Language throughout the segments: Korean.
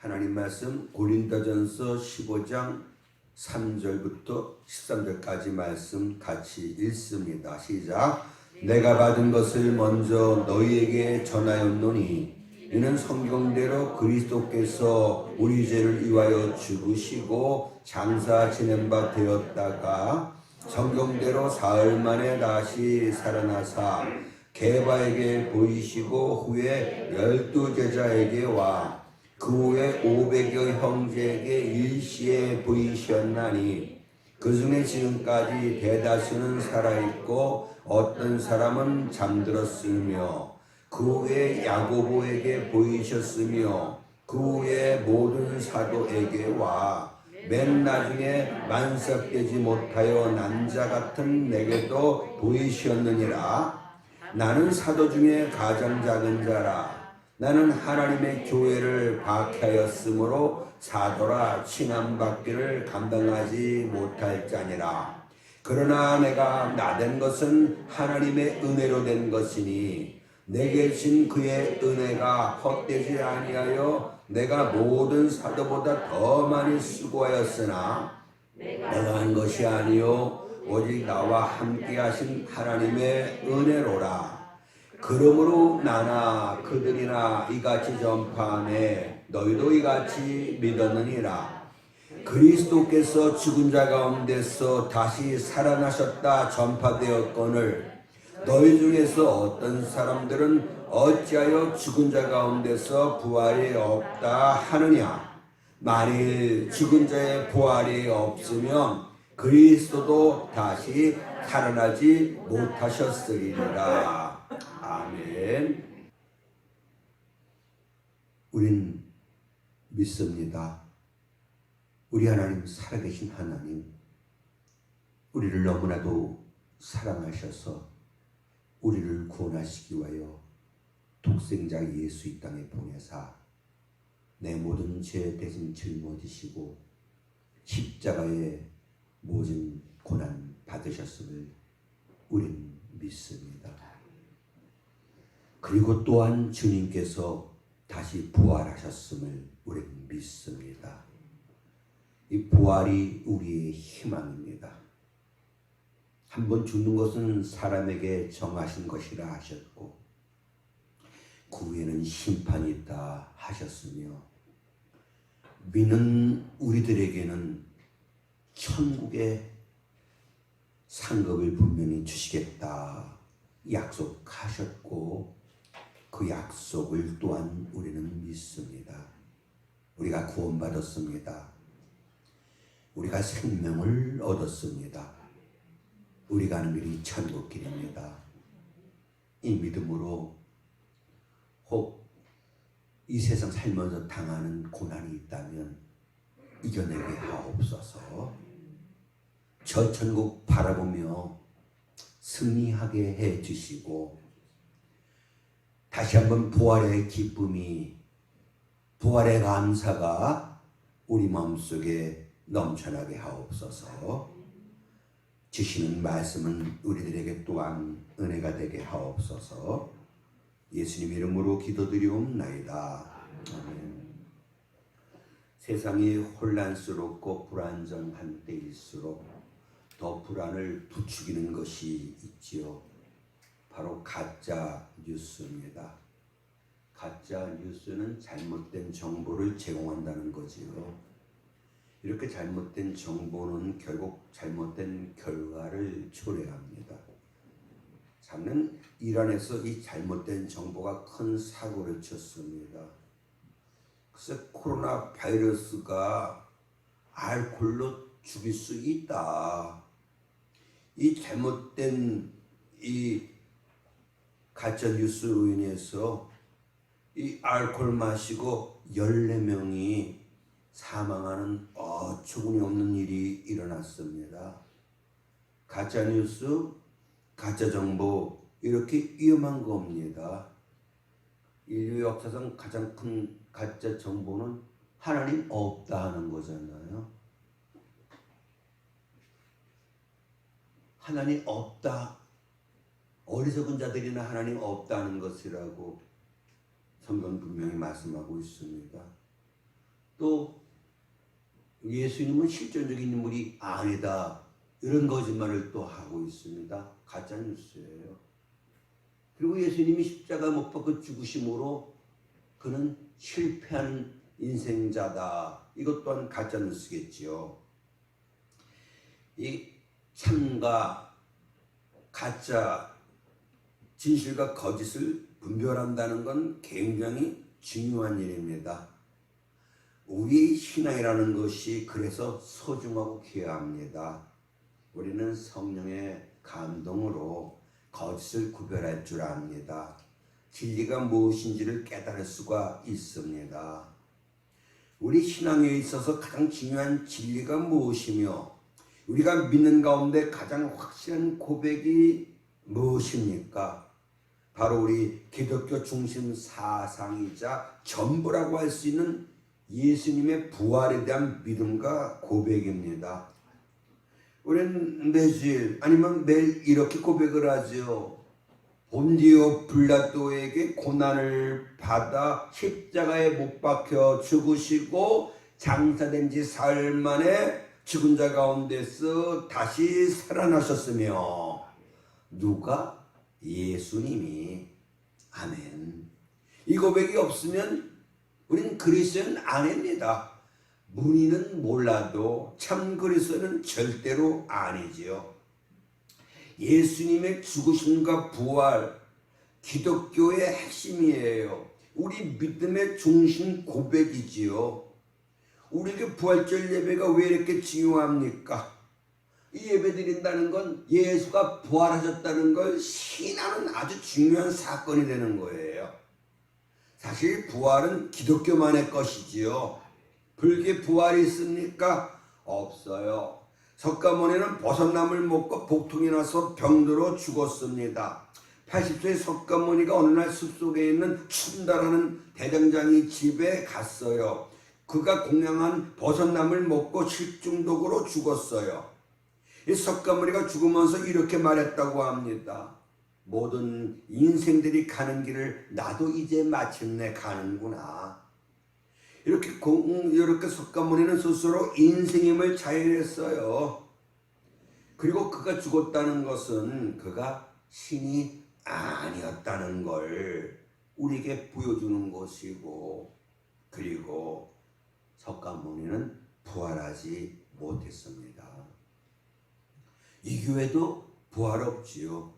하나님 말씀 고린도전서 15장 3절부터 13절까지 말씀 같이 읽습니다. 시작. 내가 받은 것을 먼저 너희에게 전하였노니 이는 성경대로 그리스도께서 우리 죄를 위하여 죽으시고 장사 지낸 바 되었다가 성경대로 사흘 만에 다시 살아나사 게바에게 보이시고 후에 12제자에게 와 그 후에 500여 형제에게 일시에 보이셨나니 그 중에 지금까지 대다수는 살아있고 어떤 사람은 잠들었으며 그 후에 야고보에게 보이셨으며 그 후에 모든 사도에게 와 맨 나중에 만삭되지 못하여 난 자 같은 내게도 보이셨느니라. 나는 사도 중에 가장 작은 자라. 나는 하나님의 교회를 박해하였으므로 사도라 칭함받기를 감당하지 못할 자니라. 그러나 내가 나된 것은 하나님의 은혜로 된 것이니 내게 진 그의 은혜가 헛되지 아니하여 내가 모든 사도보다 더 많이 수고하였으나 내가 한 것이 아니요 오직 나와 함께 하신 하나님의 은혜로라. 그러므로 나나 그들이나 이같이 전파하네 너희도 이같이 믿었느니라. 그리스도께서 죽은 자 가운데서 다시 살아나셨다 전파되었거늘 너희 중에서 어떤 사람들은 어찌하여 죽은 자 가운데서 부활이 없다 하느냐. 만일 죽은 자의 부활이 없으면 그리스도도 다시 살아나지 못하셨으리라. 아멘. 우린 믿습니다. 우리 하나님, 살아계신 하나님, 우리를 너무나도 사랑하셔서 우리를 구원하시기 위하여 독생자 예수 이 땅에 보내사 내 모든 죄 대신 짊어지시고 십자가에 모든 고난 받으셨음을 우린 믿습니다. 그리고 또한 주님께서 다시 부활하셨음을 우린 믿습니다. 이 부활이 우리의 희망입니다. 한번 죽는 것은 사람에게 정하신 것이라 하셨고 그 후에는 심판이 있다 하셨으며 믿는 우리들에게는 천국의 상급을 분명히 주시겠다 약속하셨고 그 약속을 또한 우리는 믿습니다. 우리가 구원받았습니다. 우리가 생명을 얻었습니다. 우리가 가는 길이 천국길입니다. 이 믿음으로 혹 이 세상 살면서 당하는 고난이 있다면 이겨내게 하옵소서. 저 천국 바라보며 승리하게 해 주시고 다시 한번 부활의 기쁨이, 부활의 감사가 우리 마음속에 넘쳐나게 하옵소서. 주시는 말씀은 우리들에게 또한 은혜가 되게 하옵소서. 예수님 이름으로 기도드리옵나이다. 아멘. 세상이 혼란스럽고 불안정한 때일수록 더 불안을 부추기는 것이 있지요. 바로 가짜 뉴스입니다. 가짜 뉴스는 잘못된 정보를 제공한다는 거지요. 이렇게 잘못된 정보는 결국 잘못된 결과를 초래합니다. 작년 이란에서 이 잘못된 정보가 큰 사고를 쳤습니다. 그래서 코로나 바이러스가 알코올로 죽일 수 있다. 이 잘못된 이 가짜 뉴스로 인해서 이 알코올 마시고 14명이 사망하는 어처구니 없는 일이 일어났습니다. 가짜 뉴스, 가짜 정보 이렇게 위험한 겁니다. 인류 역사상 가장 큰 가짜 정보는 하나님 없다 하는 거잖아요. 하나님 없다. 어리석은 자들이나 하나님 없다는 것이라고 성경 분명히 말씀하고 있습니다. 또 예수님은 실존적인 인물이 아니다. 이런 거짓말을 또 하고 있습니다. 가짜 뉴스예요. 그리고 예수님이 십자가 못 박혀 죽으심으로 그는 실패한 인생자다. 이것 또한 가짜 뉴스겠지요. 이 참과 가짜, 진실과 거짓을 분별한다는 건 굉장히 중요한 일입니다. 우리 신앙이라는 것이 그래서 소중하고 귀합니다. 우리는 성령의 감동으로 거짓을 구별할 줄 압니다. 진리가 무엇인지를 깨달을 수가 있습니다. 우리 신앙에 있어서 가장 중요한 진리가 무엇이며 우리가 믿는 가운데 가장 확실한 고백이 무엇입니까? 바로 우리 기독교 중심 사상이자 전부라고 할 수 있는 예수님의 부활에 대한 믿음과 고백입니다. 우리는 매주일 아니면 매일 이렇게 고백을 하죠. 본디오 빌라도에게 고난을 받아 십자가에 못 박혀 죽으시고 장사된 지 사흘 만에 죽은 자 가운데서 다시 살아나셨으며 누가? 예수님이. 아멘. 이 고백이 없으면 우리는 그리스도인 아닙니다. 문의는 몰라도 참 그리스도는 절대로 아니지요. 예수님의 죽으심과 부활, 기독교의 핵심이에요. 우리 믿음의 중심 고백이지요. 우리에게 부활절 예배가 왜 이렇게 중요합니까? 이 예배 드린다는 건 예수가 부활하셨다는 걸 신하는 아주 중요한 사건이 되는 거예요. 사실 부활은 기독교만의 것이지요. 불교 부활이 있습니까? 없어요. 석가모니는 버섯나무를 먹고 복통이 나서 병들어 죽었습니다. 80세의 석가모니가 어느 날 숲속에 있는 춘다라는 대장장이 집에 갔어요. 그가 공양한 버섯나무를 먹고 식중독으로 죽었어요. 이 석가모니가 죽으면서 이렇게 말했다고 합니다. 모든 인생들이 가는 길을 나도 이제 마침내 가는구나. 이렇게 석가모니는 스스로 인생임을 자연했어요. 그리고 그가 죽었다는 것은 그가 신이 아니었다는 걸 우리에게 보여주는 것이고, 그리고 석가모니는 부활하지 못했습니다. 이 교회도 부활 없지요.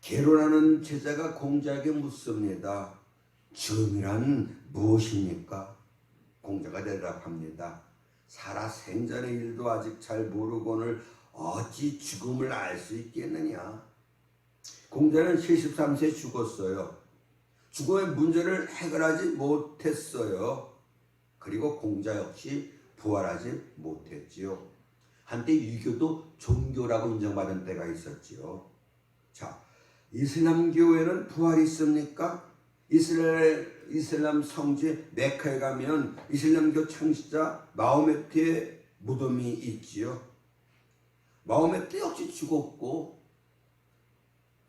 게로라는 제자가 공자에게 묻습니다. 죽음이란 무엇입니까? 공자가 대답합니다. 살아 생전의 일도 아직 잘 모르고는 어찌 죽음을 알 수 있겠느냐. 공자는 73세에 죽었어요. 죽음의 문제를 해결하지 못했어요. 그리고 공자 역시 부활하지 못했지요. 한때 유교도 종교라고 인정받은 때가 있었지요. 자, 이슬람교에는 부활이 있습니까? 이슬람 성지 메카에 가면 이슬람교 창시자 마호메트의 무덤이 있지요. 마호메트 역시 죽었고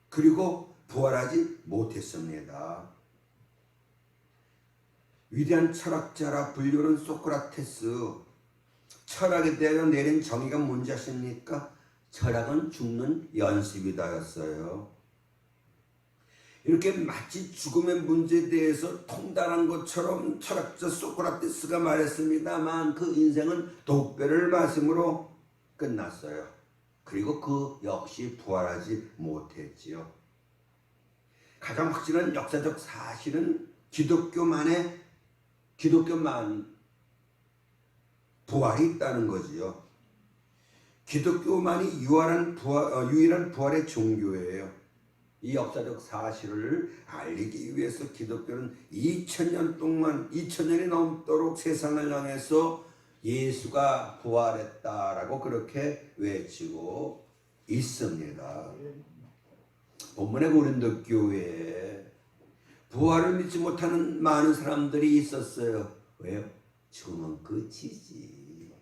그리고 부활하지 못했습니다. 위대한 철학자라 불리는 소크라테스, 철학에 대하여 내린 정의가 뭔지 아십니까? 철학은 죽는 연습이다였어요. 이렇게 마치 죽음의 문제에 대해서 통달한 것처럼 철학자 소크라테스가 말했습니다만 그 인생은 독배를 마심으로 끝났어요. 그리고 그 역시 부활하지 못했지요. 가장 확실한 역사적 사실은 기독교만 부활이 있다는 거지요. 기독교만이 유일한 부활의 종교예요. 이 역사적 사실을 알리기 위해서 기독교는 2000년이 넘도록 세상을 향해서 예수가 부활했다라고 그렇게 외치고 있습니다. 본문의 고린도 교회에 부활을 믿지 못하는 많은 사람들이 있었어요. 왜요? 죽으면 끝이지.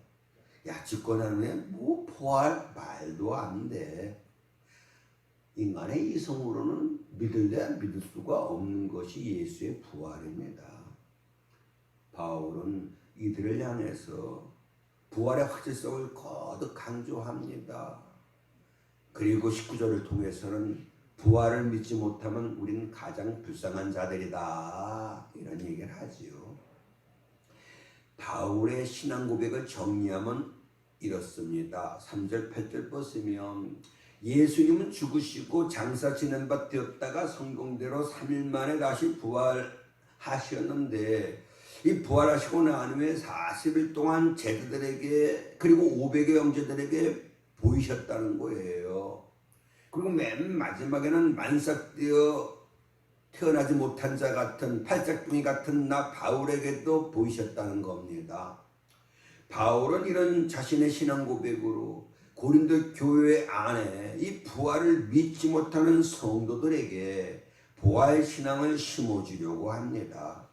야, 죽고 나면 뭐 부활 말도 안 돼. 인간의 이성으로는 믿을 수가 없는 것이 예수의 부활입니다. 바울은 이들을 향해서 부활의 확실성을 거듭 강조합니다. 그리고 19절을 통해서는 부활을 믿지 못하면 우리는 가장 불쌍한 자들이다, 이런 얘기를 하지요. 바울의 신앙 고백을 정리하면 이렇습니다. 3절 8절 보시면 예수님은 죽으시고 장사 지낸 바 되었다가 성경대로 3일 만에 다시 부활하셨는데, 이 부활하시고 난 후에 40일 동안 제자들에게 그리고 500의 형제들에게 보이셨다는 거예요. 그리고 맨 마지막에는 만삭되어 태어나지 못한 자 같은 팔짝둥이 같은 나 바울에게도 보이셨다는 겁니다. 바울은 이런 자신의 신앙 고백으로 고린도 교회 안에 이 부활을 믿지 못하는 성도들에게 부활 신앙을 심어주려고 합니다.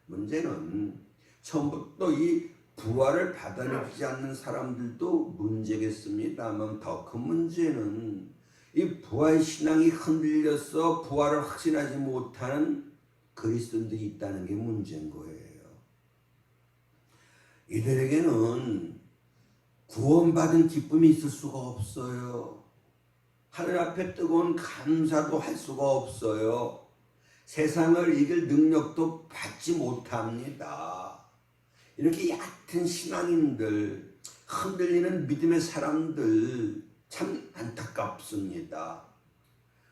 문제는 처음부터 이 부활을 받아들이지 않는 사람들도 문제겠습니다만, 더 큰 문제는 이 부활 신앙이 흔들려서 부활을 확신하지 못하는 그리스도인들이 있다는 게 문제인 거예요. 이들에게는 구원받은 기쁨이 있을 수가 없어요. 하늘 앞에 뜨거운 감사도 할 수가 없어요. 세상을 이길 능력도 받지 못합니다. 이렇게 얕은 신앙인들, 흔들리는 믿음의 사람들 참 안타깝습니다.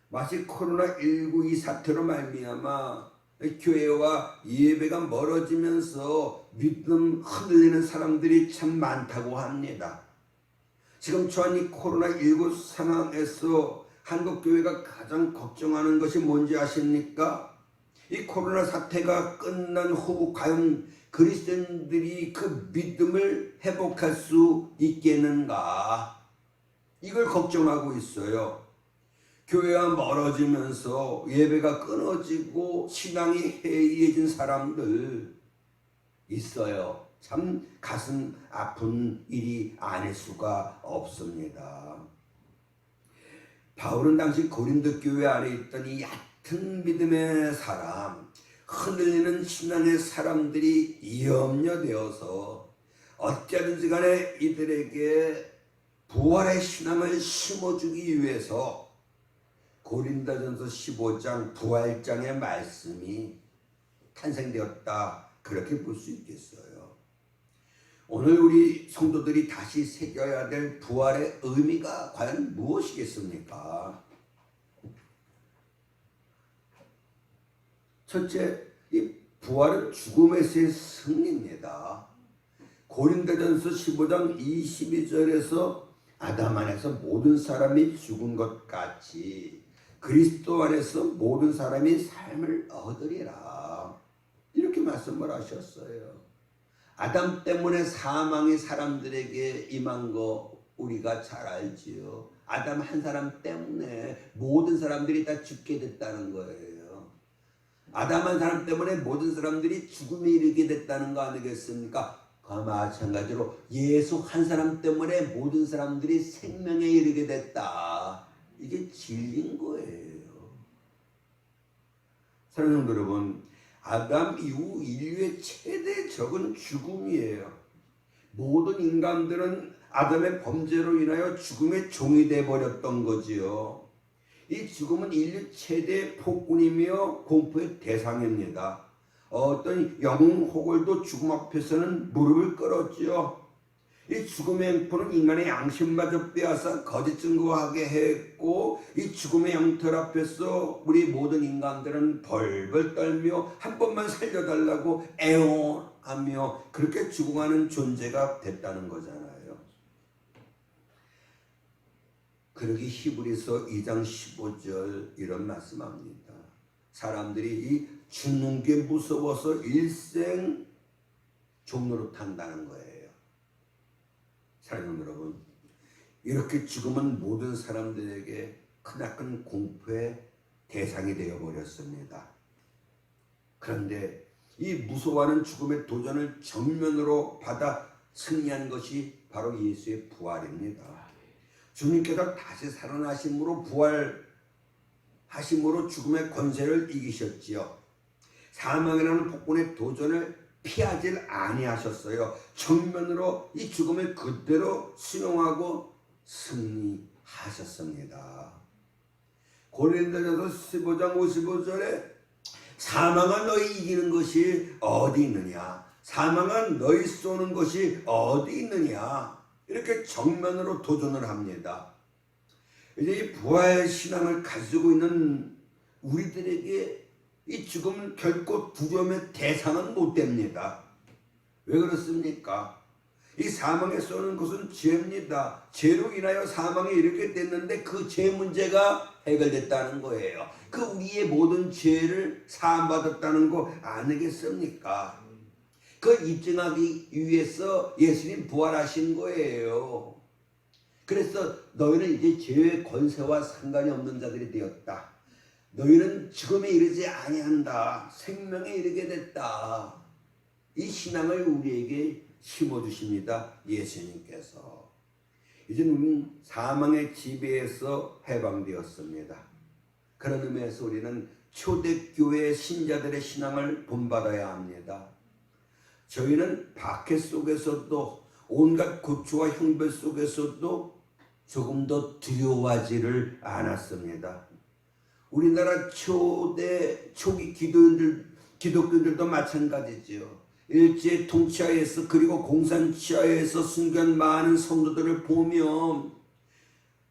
마치 코로나19 이 사태로 말미암아 교회와 예배가 멀어지면서 믿음 흔들리는 사람들이 참 많다고 합니다. 지금 처한 이 코로나19 상황에서 한국교회가 가장 걱정하는 것이 뭔지 아십니까? 이 코로나 사태가 끝난 후 과연 그리스도인들이 그 믿음을 회복할 수 있겠는가? 이걸 걱정하고 있어요. 교회와 멀어지면서 예배가 끊어지고 신앙이 해이해진 사람들 있어요. 참 가슴 아픈 일이 아닐 수가 없습니다. 바울은 당시 고린도 교회 안에 있던 이 얕은 믿음의 사람, 흔들리는 신앙의 사람들이 염려되어서 어찌하든지 간에 이들에게 부활의 신앙을 심어주기 위해서 고린도전서 15장 부활장의 말씀이 탄생되었다, 그렇게 볼 수 있겠어요. 오늘 우리 성도들이 다시 새겨야 될 부활의 의미가 과연 무엇이겠습니까? 첫째, 이 부활은 죽음에서의 승리입니다. 고린도전서 15장 22절에서 아담 안에서 모든 사람이 죽은 것 같이 그리스도 안에서 모든 사람이 삶을 얻으리라, 이렇게 말씀을 하셨어요. 아담 때문에 사망이 사람들에게 임한 거 우리가 잘 알지요. 아담 한 사람 때문에 모든 사람들이 다 죽게 됐다는 거예요. 아담 한 사람 때문에 모든 사람들이 죽음에 이르게 됐다는 거 아니겠습니까? 그와 마찬가지로 예수 한 사람 때문에 모든 사람들이 생명에 이르게 됐다. 이게 진리인 거예요. 사랑하는 성도 여러분, 아담 이후 인류의 최대 적은 죽음이에요. 모든 인간들은 아담의 범죄로 인하여 죽음의 종이 되어버렸던 거지요. 이 죽음은 인류 최대 폭군이며 공포의 대상입니다. 어떤 영웅 호걸도 죽음 앞에서는 무릎을 꿇었지요. 이 죽음의 횡포는 인간의 양심마저 빼앗아 거짓 증거하게 했고, 이 죽음의 영털 앞에서 우리 모든 인간들은 벌벌 떨며 한 번만 살려달라고 애원하며 그렇게 죽어가는 존재가 됐다는 거잖아요. 그러기 히브리서 2장 15절 이런 말씀합니다. 사람들이 이 죽는 게 무서워서 일생 종로로 탄다는 거예요. 사랑하는 여러분, 이렇게 죽음은 모든 사람들에게 크나큰 공포의 대상이 되어버렸습니다. 그런데 이 무서워하는 죽음의 도전을 정면으로 받아 승리한 것이 바로 예수의 부활입니다. 주님께서 다시 살아나심으로 부활하심으로 죽음의 권세를 이기셨지요. 사망이라는 폭군의 도전을 피하질 아니하셨어요. 정면으로 이 죽음을 그대로 수용하고 승리하셨습니다. 고린도전서 15장 55절에 사망아 너희 이기는 것이 어디 있느냐, 사망아 너희 쏘는 것이 어디 있느냐, 이렇게 정면으로 도전을 합니다. 이제 이 부활 신앙을 가지고 있는 우리들에게 이 죽음은 결코 두려움의 대상은 못 됩니다. 왜 그렇습니까? 이 사망에 쏘는 것은 죄입니다. 죄로 인하여 사망에 이르게 됐는데 그 죄 문제가 해결됐다는 거예요. 그 우리의 모든 죄를 사함받았다는 거 아니겠습니까? 그 입증하기 위해서 예수님 부활하신 거예요. 그래서 너희는 이제 죄의 권세와 상관이 없는 자들이 되었다. 너희는 죽음에 이르지 아니한다. 생명에 이르게 됐다. 이 신앙을 우리에게 심어주십니다. 예수님께서. 이제 우리는 사망의 지배에서 해방되었습니다. 그런 의미에서 우리는 초대교회 신자들의 신앙을 본받아야 합니다. 저희는 박해 속에서도 온갖 고초와 형벌 속에서도 조금도 두려워하지를 않았습니다. 우리나라 초기 기독교인들도 마찬가지죠. 일제 통치하에서 그리고 공산치하에서 순교한 많은 성도들을 보면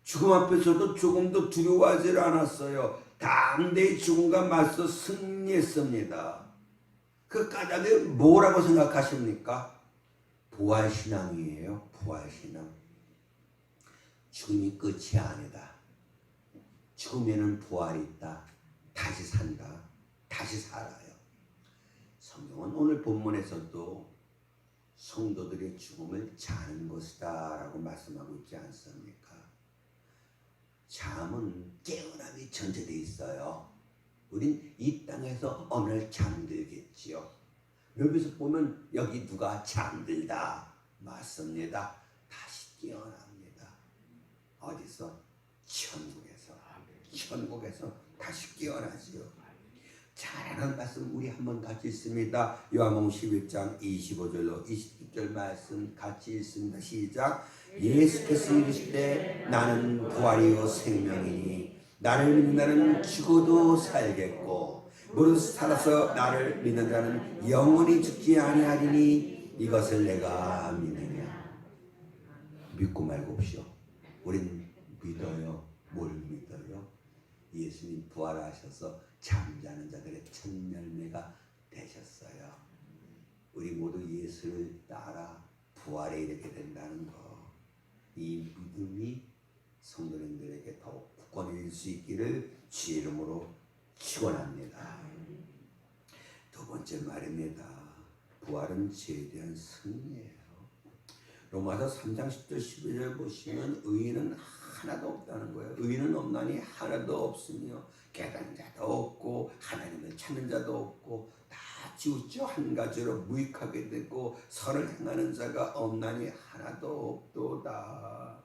죽음 앞에서도 조금도 두려워하지 않았어요. 담대히 죽음과 맞서 승리했습니다. 그 까닭이 뭐라고 생각하십니까? 부활신앙이에요. 부활신앙. 죽음이 끝이 아니다. 죽음에는 부활이 있다. 다시 산다. 다시 살아요. 성경은 오늘 본문에서도 성도들의 죽음을 자는 것이다 라고 말씀하고 있지 않습니까? 잠은 깨어남이 전제되어 있어요. 우린 이 땅에서 어느 날 잠들겠지요. 여기서 보면 여기 누가 잠들다. 맞습니다. 다시 깨어납니다. 어디서? 천국에서 다시 깨어나지요. 잘하는 말씀 우리 한번 같이 읽습니다. 요한복음 11장 25절로 26절 말씀 같이 읽습니다. 시작. 예수께서 이르시되 나는 부활이요 생명이니 나를 믿는 자는 죽어도 살겠고 무릇 살아서 나를 믿는 자는 영원히 죽지 아니하리니 이것을 내가 믿느냐. 믿고 말고 없이요. 우린 믿어요. 뭘 믿어요? 예수님 부활하셔서 잠자는 자들의 첫 열매가 되셨어요. 우리 모두 예수를 따라 부활에 이르게 된다는 거, 이 믿음이 성도님들에게 더욱 굳건해질 수 있기를 주의 이름으로 축원합니다. 두 번째 말입니다. 부활은 죄에 대한 승리예요. 로마서 3장 10절 11절 보시면 의인은 하나도 없다는 거예요. 의인은 없나니 하나도 없으며 깨달은 자도 없고 하나님을 찾는 자도 없고 다 지우쳐 한 가지로 무익하게 되고 선을 행하는 자가 없나니 하나도 없도다.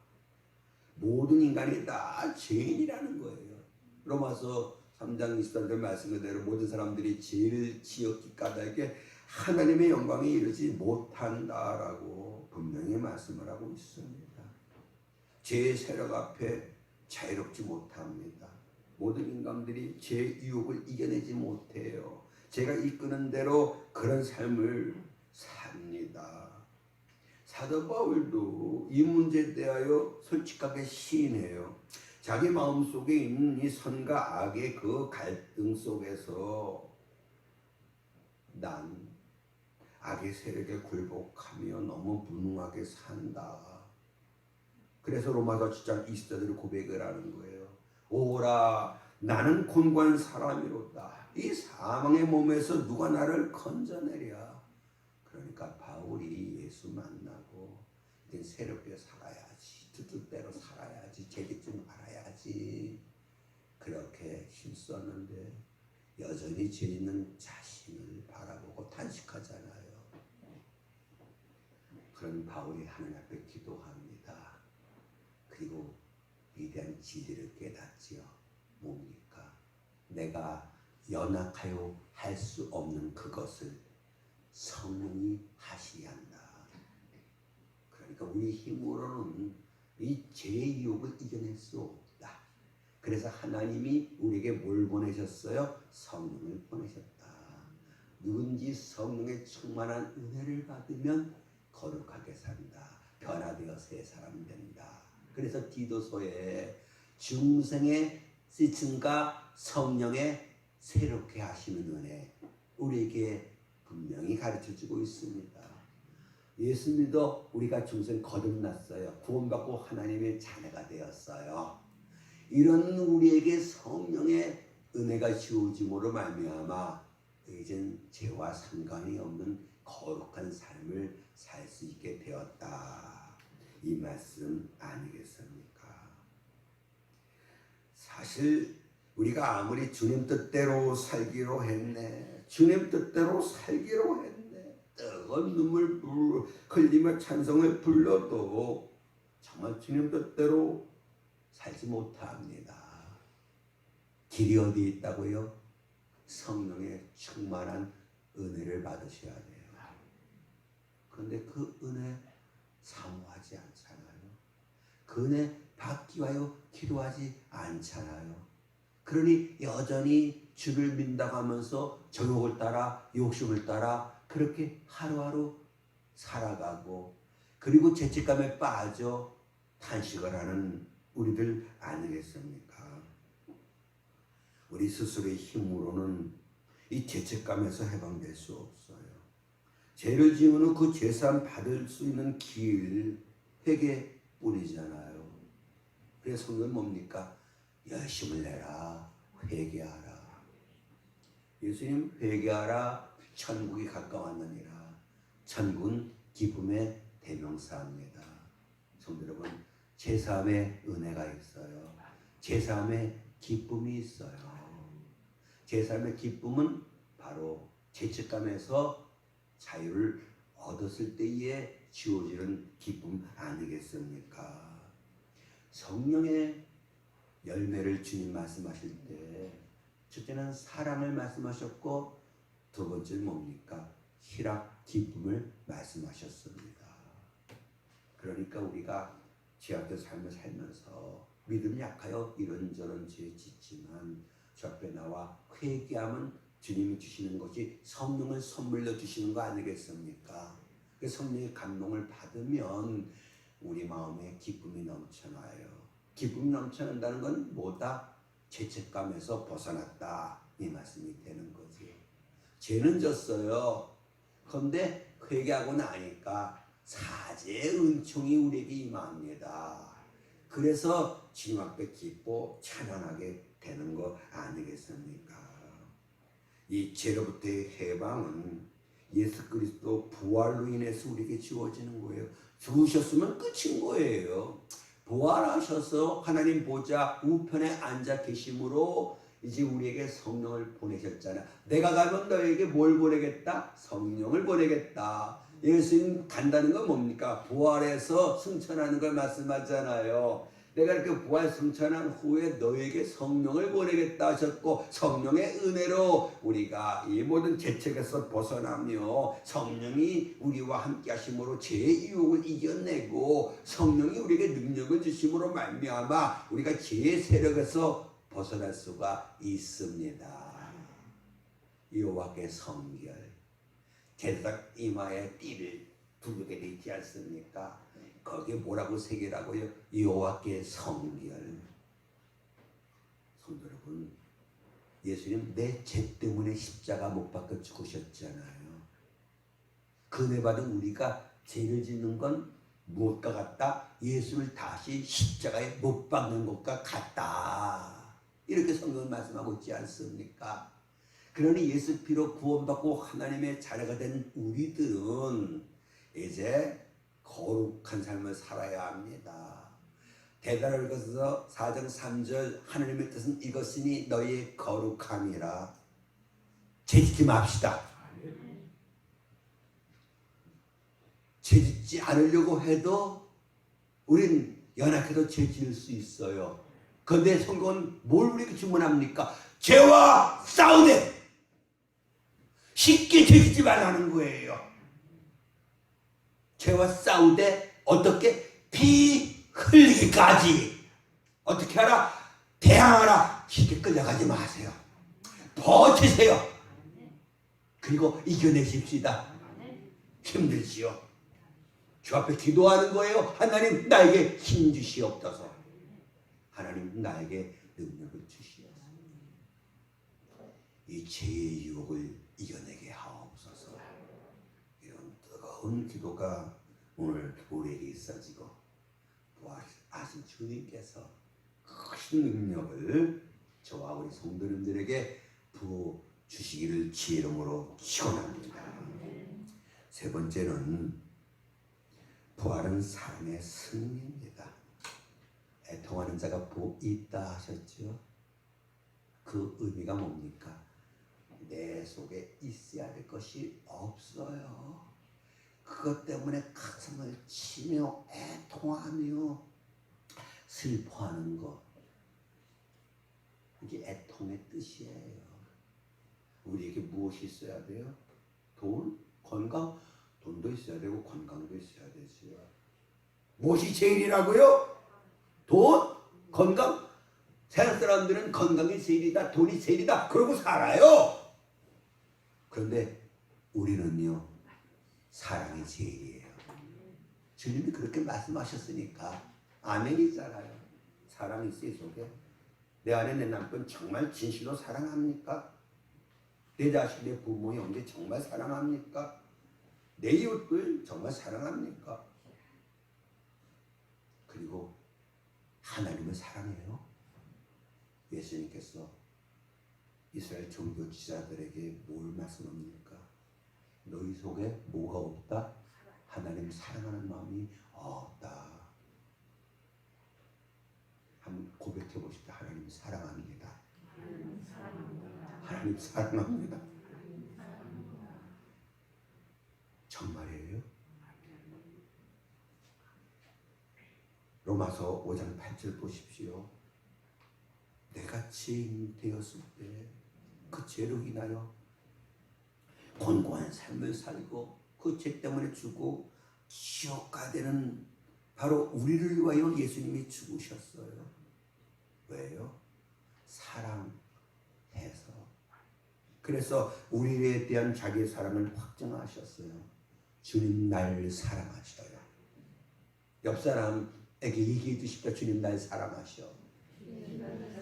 모든 인간이 다 죄인이라는 거예요. 로마서 3장 23절 말씀 그대로 모든 사람들이 죄를 지었기 까닭에 하나님의 영광에 이르지 못한다라고 분명히 말씀을 하고 있습니다. 죄의 세력 앞에 자유롭지 못합니다. 모든 인간들이 죄의 유혹을 이겨내지 못해요. 죄가 이끄는 대로 그런 삶을 삽니다. 사도 바울도 이 문제에 대하여 솔직하게 시인해요. 자기 마음속에 있는 이 선과 악의 그 갈등 속에서 난 악의 세력에 굴복하며 너무 무능하게 산다. 그래서 로마서 7장 20절을 고백을 하는 거예요. 오라 나는 곤고한 사람이로다. 이 사망의 몸에서 누가 나를 건져내랴. 그러니까 바울이 예수 만나고 이제 새롭게 살아야지. 뜻대로 살아야지. 제기좀 알아야지. 그렇게 힘썼는데 여전히 죄 있는 자신을 바라보고 탄식하잖아요. 그런 바울이 하나님 앞에 기도합니다. 그리고 위대한 진리를 깨닫지요. 뭡니까? 내가 연약하여 할 수 없는 그것을 성령이 하셔야 한다. 그러니까 우리 힘으로는 이 죄의 유혹을 이겨낼 수 없다. 그래서 하나님이 우리에게 뭘 보내셨어요? 성령을 보내셨다. 누군지 성령의 충만한 은혜를 받으면 거룩하게 산다. 변화되어 새 사람 된다. 그래서 디도서에 중생의 지침과 성령의 새롭게 하시는 은혜 우리에게 분명히 가르쳐주고 있습니다. 예수 믿어 우리가 중생 거듭났어요. 구원받고 하나님의 자녀가 되었어요. 이런 우리에게 성령의 은혜가 주어짐으로 말미암아 이젠 죄와 상관이 없는 거룩한 삶을 살 수 있게 되었다. 이 말씀 아니겠습니까? 사실 우리가 아무리 주님 뜻대로 살기로 했네, 주님 뜻대로 살기로 했네, 뜨거운 눈물 흘리며 찬송을 불러도 정말 주님 뜻대로 살지 못합니다. 길이 어디 있다고요? 성령의 충만한 은혜를 받으셔야 돼요. 그런데 그 은혜 사모하지 않잖아요. 그 은혜 받기 위하여 기도하지 않잖아요. 그러니 여전히 주를 믿는다고 하면서 정욕을 따라 욕심을 따라 그렇게 하루하루 살아가고 그리고 죄책감에 빠져 탄식을 하는 우리들 아니겠습니까? 우리 스스로의 힘으로는 이 죄책감에서 해방될 수 없어요. 죄를 지은 후 그 죄사함 받을 수 있는 길 회개뿐이잖아요. 그래서 성경은 뭡니까? 열심을 내라, 회개하라. 예수님 회개하라, 천국이 가까웠느니라. 천국은 기쁨의 대명사입니다. 성도 여러분, 죄사함의 은혜가 있어요. 죄사함의 기쁨이 있어요. 죄사함의 기쁨은 바로 죄책감에서 자유를 얻었을 때에 주어지는 기쁨 아니겠습니까? 성령의 열매를 주님 말씀하실 때 첫째는 사랑을 말씀하셨고 두 번째는 뭡니까? 희락, 기쁨을 말씀하셨습니다. 그러니까 우리가 죄악된 삶을 살면서 믿음이 약하여 이런저런 죄 짓지만 주 앞에 나와 회개하면 주님이 주시는 것이 성령을 선물로 주시는 거 아니겠습니까? 그 성령의 감동을 받으면 우리 마음에 기쁨이 넘쳐나요. 기쁨이 넘쳐난다는 건 뭐다? 죄책감에서 벗어났다. 이 말씀이 되는 거지. 죄는 졌어요. 그런데 회개하고 나니까 사죄의 은총이 우리에게 임합니다. 그래서 주님 앞에 기뻐 찬양하게 되는 거 아니겠습니까? 이 죄로부터의 해방은 예수 그리스도 부활로 인해서 우리에게 주어지는 거예요. 죽으셨으면 끝인 거예요. 부활하셔서 하나님 보좌 우편에 앉아 계심으로 이제 우리에게 성령을 보내셨잖아. 내가 가면 너에게 뭘 보내겠다? 성령을 보내겠다. 예수님 간다는 건 뭡니까? 부활해서 승천하는 걸 말씀하잖아요. 내가 이렇게 부활 승천한 후에 너에게 성령을 보내겠다 하셨고 성령의 은혜로 우리가 이 모든 죄책에서 벗어나며 성령이 우리와 함께 하심으로 죄의 유혹을 이겨내고 성령이 우리에게 능력을 주심으로 말미암아 우리가 죄의 세력에서 벗어날 수가 있습니다. 여호와께 성결 제사장 이마에 띠를 두르게 되어 있지 않습니까? 거기에 뭐라고 새기라고요? 여호와께 성결. 성도 여러분, 예수님 내 죄 때문에 십자가 못 박혀 죽으셨잖아요. 그 은혜 받은 우리가 죄를 짓는 건 무엇과 같다? 예수를 다시 십자가에 못 박는 것과 같다. 이렇게 성경은 말씀하고 있지 않습니까? 그러니 예수 피로 구원받고 하나님의 자녀가 된 우리들은 이제 거룩한 삶을 살아야 합니다. 대단을 읽어서 4장 3절 하나님의 뜻은 이것이니 너희의 거룩함이라. 죄짓지 맙시다. 죄짓지 않으려고 해도 우린 연약해도 죄 지을 수 있어요. 그런데 성경은 뭘 우리에게 주문합니까? 죄와 싸우되 쉽게 되지 말라는 거예요. 죄와 싸우되 어떻게? 피 흘리기까지. 어떻게 하라? 대항하라. 쉽게 끌려가지 마세요. 버티세요. 그리고 이겨내십시다. 힘들지요. 주 앞에 기도하는 거예요. 하나님 나에게 힘 주시옵소서. 하나님 나에게 능력을 주시옵소서. 이 죄의 유혹을 이겨내게 하옵소서. 이런 뜨거운 기도가 오늘 우리에게 있어지고 부활하신 주님께서 큰 능력을 저와 우리 성도님들에게 부어 주시기를 주의 이름으로 축원합니다. 세 번째는 부활은 사랑의 승리입니다. 애통하는 자가 복 있다 하셨죠. 그 의미가 뭡니까? 내 속에 있어야 될 것이 없어요. 그것 때문에 가슴을 치며 애통하며 슬퍼하는 것, 이게 애통의 뜻이에요. 우리에게 무엇이 있어야 돼요? 돈, 건강, 돈도 있어야 되고 건강도 있어야 되지요. 무엇이 제일이라고요? 돈, 건강. 세상 사람들은 건강이 제일이다, 돈이 제일이다 그러고 살아요. 그런데 우리는요, 사랑이 제일이에요. 주님이 그렇게 말씀하셨으니까 아멘이잖아요. 사랑이 있어요. 속에 내 아내 내 남편 정말 진실로 사랑합니까? 내 자식 내 부모 형제 정말 사랑합니까? 내 이웃들 정말 사랑합니까? 그리고 하나님을 사랑해요. 예수님께서 이스라엘 종교 지자들에게 뭘 말씀합니까? 너희 속에 뭐가 없다? 하나님 사랑하는 마음이 없다. 한번 고백해 보십시오. 하나님 사랑합니다. 하나님 사랑합니다. 정말이에요? 로마서 5장 8절 보십시오. 내가 죄인 되었을 때 그 죄로 인하여 곤고한 삶을 살고 그 죄 때문에 죽고 지옥 가되는 바로 우리를 위하여 예수님이 죽으셨어요. 왜요? 사랑해서. 그래서 우리에 대한 자기의 사랑을 확증하셨어요. 주님 날 사랑하셔요. 옆 사람에게 얘기해 주십시오. 주님 날 사랑하셔.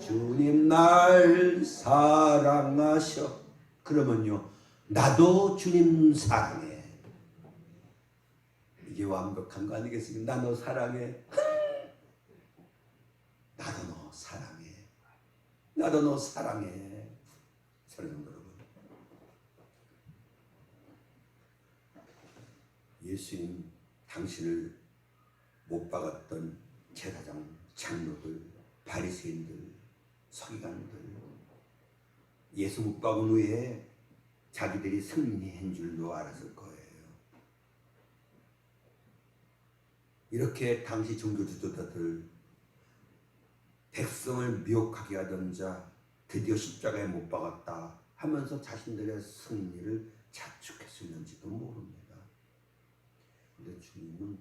주님 날 사랑하셔. 그러면요, 나도 주님 사랑해. 이게 완벽한 거 아니겠습니까? 나 너 사랑해. 나도 너 사랑해. 나도 너 사랑해. 사랑하는 여러분, 예수님 당신을 못 박았던 제사장, 장로들, 바리새인들, 서기관들, 예수 못 박은 후에 자기들이 승리한 줄로 알았을 거예요. 이렇게 당시 종교 지도자들, 백성을 미혹하게 하던 자 드디어 십자가에 못 박았다 하면서 자신들의 승리를 자축했을는지도 모릅니다. 그런데 주님은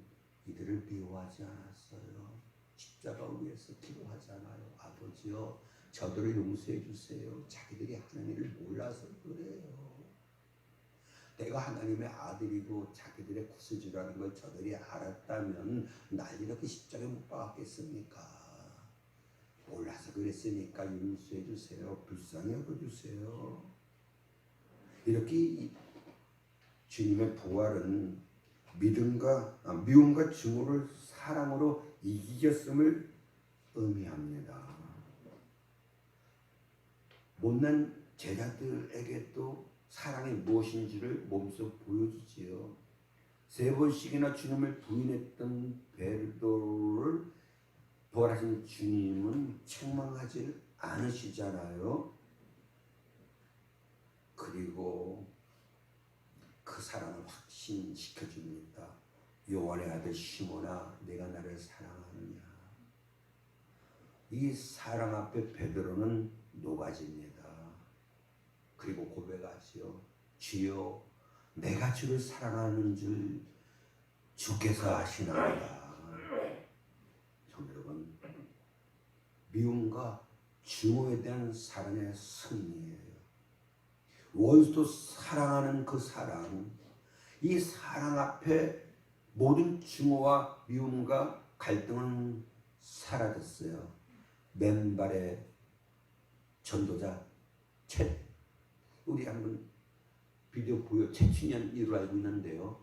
이들을 미워하지 않았어요. 십자가를 위해서 기도하지 않아요. 아버지여, 저들을 용서해 주세요. 자기들이 하는 일을 몰라서 그래요. 내가 하나님의 아들이고 자기들의 구세주라는 걸 저들이 알았다면 날 이렇게 십자가에 못 박았겠습니까? 몰라서 그랬으니까 용서해 주세요. 불쌍히 여겨주세요. 이렇게 주님의 부활은 미움과 증오를 사랑으로 이기셨음을 의미합니다. 못난 제자들에게 또 사랑이 무엇인지를 몸소 보여주지요. 3번씩이나 주님을 부인했던 베드로를 부활하신 주님은 책망하지 않으시잖아요. 그리고 그 사랑을 확신시켜줍니다. 요한의 아들 시몬아, 내가 나를 사랑하느냐. 이 사랑 앞에 베드로는 녹아집니다. 그리고 고백하지요. 주여 내가 주를 사랑하는 줄 주께서 아시나이다. 성도 여러분, 미움과 증오에 대한 사랑의 승리예요. 원수도 사랑하는 그 사랑, 이 사랑 앞에 모든 증오와 미움과 갈등은 사라졌어요. 맨발의 전도자 챗, 우리 한번 비디오 보여 채춘현 이로 알고 있는데요.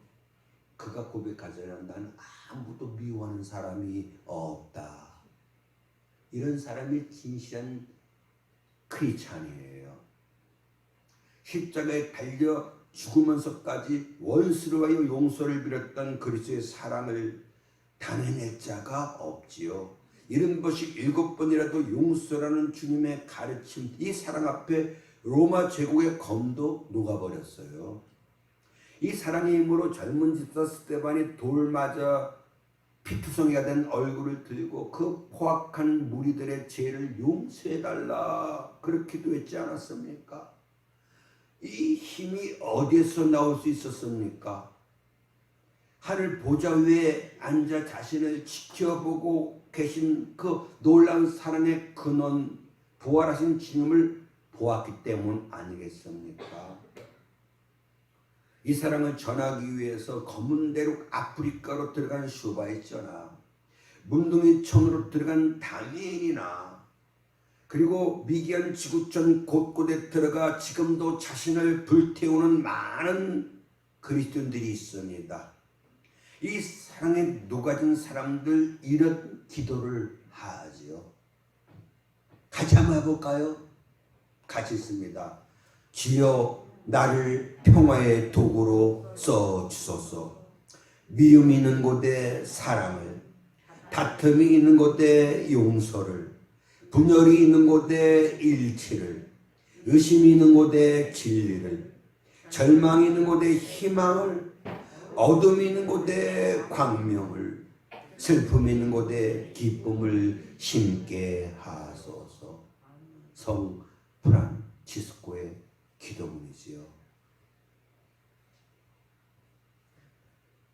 그가 고백하잖아요. 난 아무도 미워하는 사람이 없다. 이런 사람이 진실한 크리스찬이에요. 십자가에 달려 죽으면서까지 원수를 위하여 용서를 빌었던 그리스도의 사랑을 단언할 자가 없지요. 70번씩 7번이라도 용서라는 주님의 가르침, 이 사랑 앞에 로마 제국의 검도 녹아버렸어요. 이 사랑의 힘으로 젊은 집사 스데반이 돌 맞아 피투성이가 된 얼굴을 들고 그 포악한 무리들의 죄를 용서해달라 그렇게 기도했지 않았습니까? 이 힘이 어디에서 나올 수 있었습니까? 하늘 보좌 위에 앉아 자신을 지켜보고 계신 그 놀라운 사랑의 근원, 부활하신 주님을 보았기 때문 아니겠습니까? 이 사랑을 전하기 위해서 검은 대륙 아프리카로 들어간 슈바이처나 문둥이천으로 들어간 다니엘이나 그리고 미개한 지구촌 곳곳에 들어가 지금도 자신을 불태우는 많은 그리스도인들이 있습니다. 이 사랑에 녹아진 사람들 이런 기도를 하지요. 같이 한번 해볼까요? 같이 있습니다. 주여 나를 평화의 도구로 써주소서. 미움이 있는 곳에 사랑을, 다툼이 있는 곳에 용서를, 분열이 있는 곳에 일치를, 의심이 있는 곳에 진리를, 절망이 있는 곳에 희망을, 어둠이 있는 곳에 광명을, 슬픔이 있는 곳에 기쁨을 심게 하소서. 성 프란치스코의 기도문이지요.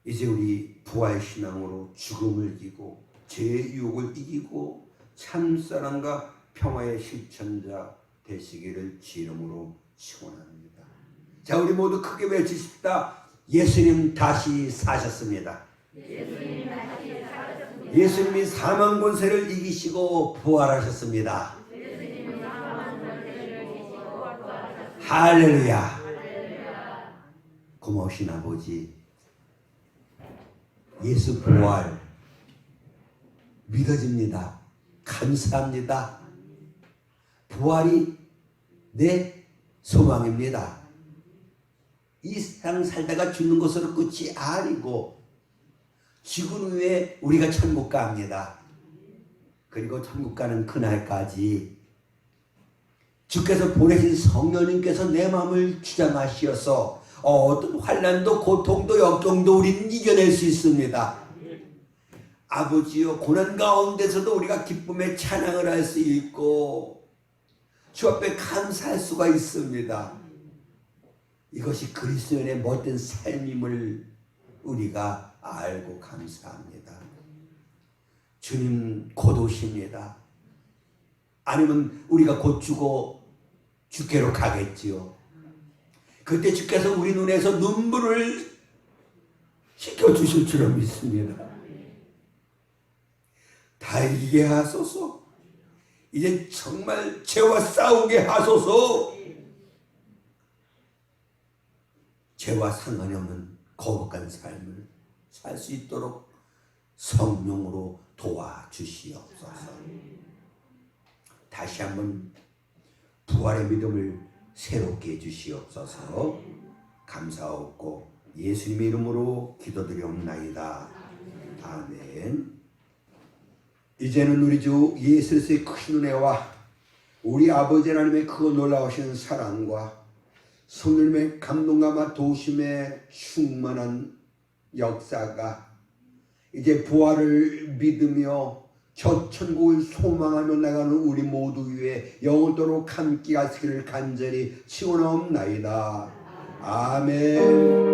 이제 우리 부활신앙으로 죽음을 이기고 죄의 유혹을 이기고 참사랑과 평화의 실천자 되시기를 주 이름으로 축원합니다. 자, 우리 모두 크게 외치십시다. 예수님 다시 사셨습니다. 예수님이 사망 권세를 이기시고 부활하셨습니다. 할렐루야. 고마우신 아버지, 예수 부활 믿어집니다. 감사합니다. 부활이 내 소망입니다. 이 세상 살다가 죽는 것으로 끝이 아니고 죽은 후에 우리가 천국 갑니다. 그리고 천국 가는 그날까지 주께서 보내신 성령님께서 내 마음을 주장하시어서 어떤 환난도 고통도 역경도 우리는 이겨낼 수 있습니다. 아버지여, 고난 가운데서도 우리가 기쁨의 찬양을 할 수 있고 주 앞에 감사할 수가 있습니다. 이것이 그리스도인의 못된 삶임을 우리가 알고 감사합니다. 주님 곧 오십니다. 아니면 우리가 곧 죽어 주께로 가겠지요. 그때 주께서 우리 눈에서 눈물을 씻겨주실 줄을 믿습니다. 달게 하소서. 이제 정말 죄와 싸우게 하소서. 죄와 상관이 없는 거룩한 삶을 살 수 있도록 성령으로 도와주시옵소서. 다시 한번 부활의 믿음을 새롭게 해주시옵소서. 감사하옵고 예수님의 이름으로 기도드리옵나이다. 아멘. 이제는 우리 주 예수 그리스도의 큰 은혜와 우리 아버지 하나님의 그 놀라우신 사랑과 성령님의 감동감과 도우심에 충만한 역사가 이제 부활을 믿으며 저 천국을 소망하며 나가는 우리 모두 위에 영원토록 함께 하시기를 간절히 축원하옵나이다. 아멘.